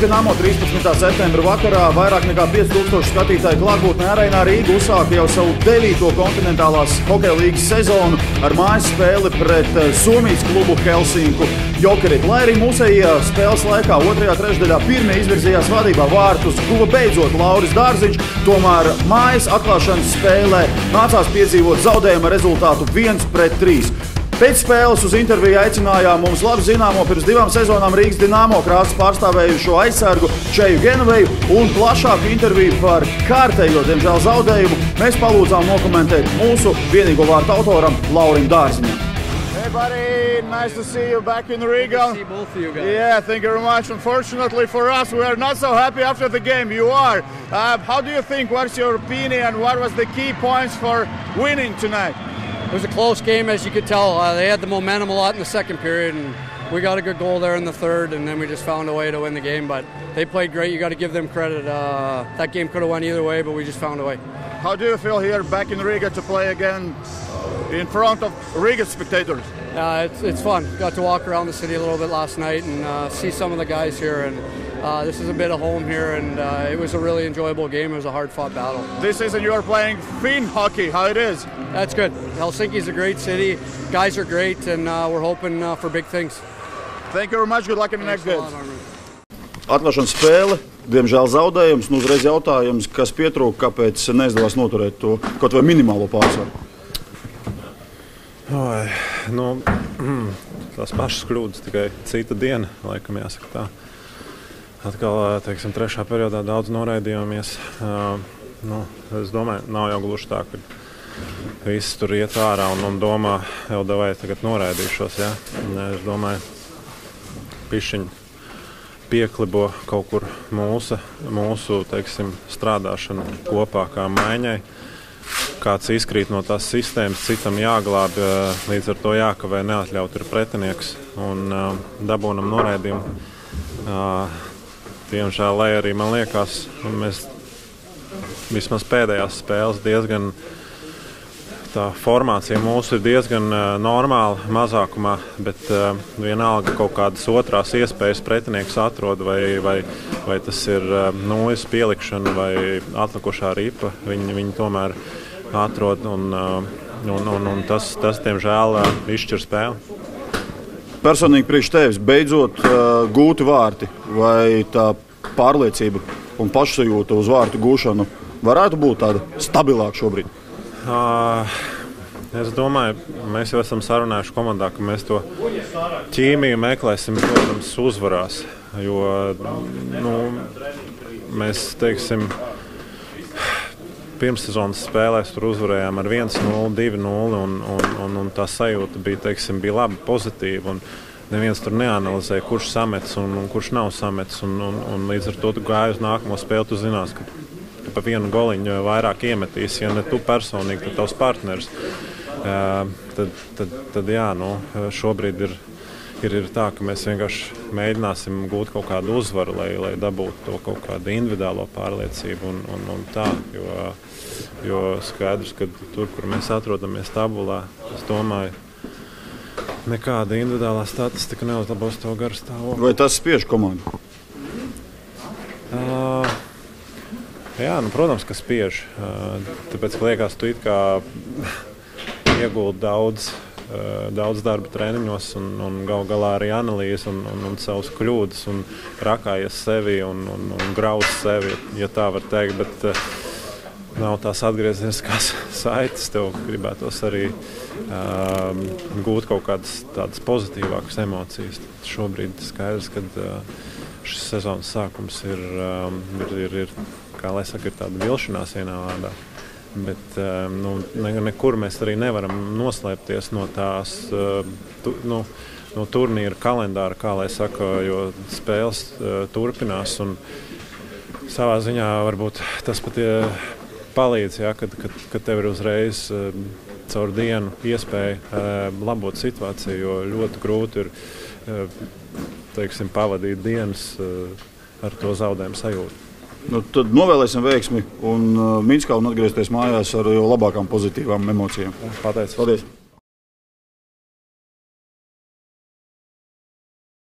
Dinamo 13. septembra vakarā vairāk nekā 5000 skatītāju klātbūtnē Arēnā Rīga uzsāka jau savu 9. kontinentālās hokeja līgas sezonu ar mājas spēli pret Somijas klubu Helsinku Jokerit. Lai arī mūsējā spēles laikā otrajā trešdaļā pirmie izvirzījās vadībā, vārtus guva beidzot Lauris Dārziņš, tomēr mājas atklāšanas spēlē nācās piedzīvot zaudējuma rezultātu 1-3. Pēc spēles uz interviju aicinājām mums labi zināmo pirms 2 sezonām Rīgas Dinamo krāsas pārstāvējušo aizsargu Čeju Genoveju un plašāku interviju par kārtējo, diemžēl, zaudējumu mēs palūdzām nokomentēt mūsu vienīgo vārtu autoram Laurim Dārziņam. Hey buddy, nice to see you back in Riga. Good to see both of you guys. Yeah, thank you very much. Unfortunately for us, we are not so happy after the game. You are. How do you think? What's your opinion? What was the key points for winning tonight? It was a close game, as you could tell. They had the momentum a lot in the second period, and we got a good goal there in the third, and then we just found a way to win the game. But they played great. You got to give them credit. That game could have went either way, but we just found a way. How do you feel here back in Riga to play again in front of Riga spectators? It's fun. Got to walk around the city a little bit last night and see some of the guys here. And this is a bit of home here, and it was a really enjoyable game. It was a hard-fought battle. This season you are playing Finn hockey. How it is? That's good. Helsinki's a great city. Guys are great, and we're hoping for big things. Thank you very much. Good luck in the next games. Atklāšanas spēle, diemžēl zaudējums. Uzreiz jautājums, kas pietrūka, kāpēc neizdevās noturēt to kaut vai minimālo pārsvaru? Tās pašas kļūdas, tikai cita diena, laikam jāsaka tā. Atkal, teiksim, trešā periodā daudz noraidījāmies. Es domāju, nav jau gluži tā, ka visi tur iet ārā un domā, jau davai tagad noraidīšos. Ja? Es domāju, pišķiņi pieklibo kaut kur mūsu teiksim, strādāšanu kopā kā maiņai. Kāds izkrīt no tās sistēmas, citam jāglāb, līdz ar to jākavē neatļaut ir pretinieks un dabūnam noraidījumu. Diemžēl, lai arī man liekas, mēs vismaz pēdējās spēles diezgan tā formācija mūsu ir diezgan normāla mazākumā, bet vienalga kaut kādas otrās iespējas pretinieks atrod vai tas ir nulles pielikšana vai atlikušā ripa, viņi tomēr atrod un tas diemžēl izšķir spēli. Personīgi priekš tevis beidzot gūti vārti, vai tā pārliecība un pašsajūta uz vārtu gūšanu varētu būt tāda stabilāka šobrīd? Es domāju, mēs jau esam sarunājuši komandā, ka mēs to ķīmiju meklēsim, protams, uzvarās. Jo mēs, teiksim, pirmssezonas spēlēs tur uzvarējām ar 1-0, 2-0 un tā sajūta bija laba, pozitīva. Neviens tur neanalizēja, kurš samets un kurš nav samets. Un līdz ar to tu gāji uz nākamo spēli, tu zinās, ka pa vienu goliņu vairāk iemetīs, ja ne tu personīgi, tad tavs partners. Tad jā, šobrīd ir tā, ka mēs vienkārši mēģināsim gūt kaut kādu uzvaru, lai dabūtu to kaut kādu individuālo pārliecību un tā. Jo skaidrs, ka tur, kur mēs atrodamies tabulā, es domāju, nekāda individuālā statistika neuzlabos to garu stāvokli. Vai tas spiež komandu? Jā, protams, ka spiež. Tāpēc, ka liekas, tu it kā ieguldi daudz darba treniņos un gal galā arī analīzes un savus kļūdas un rakājies sevi un grauz sevi, ja tā var teikt, bet nav tās atgriezeniskās saites. Tev gribētos arī gūt kaut kādas tādas pozitīvākas emocijas. Šobrīd skaidrs, ka šis sezonas sākums ir kā lai saka, ir tāda vilšanās vienā vārdā. Bet nekur mēs arī nevaram noslēpties no tās no turnīra kalendāra, kā lai saka, jo spēles turpinās un savā ziņā varbūt tas pat palīdz, ja, kad tev ir uzreiz caur dienu iespēja labot situāciju, jo ļoti grūti ir teiksim, pavadīt dienas ar to zaudējumu sajūtu. Tad novēlēsim veiksmi un Minskā un atgriezties mājās ar jau labākām pozitīvām emocijām. Pateicu. Paldies!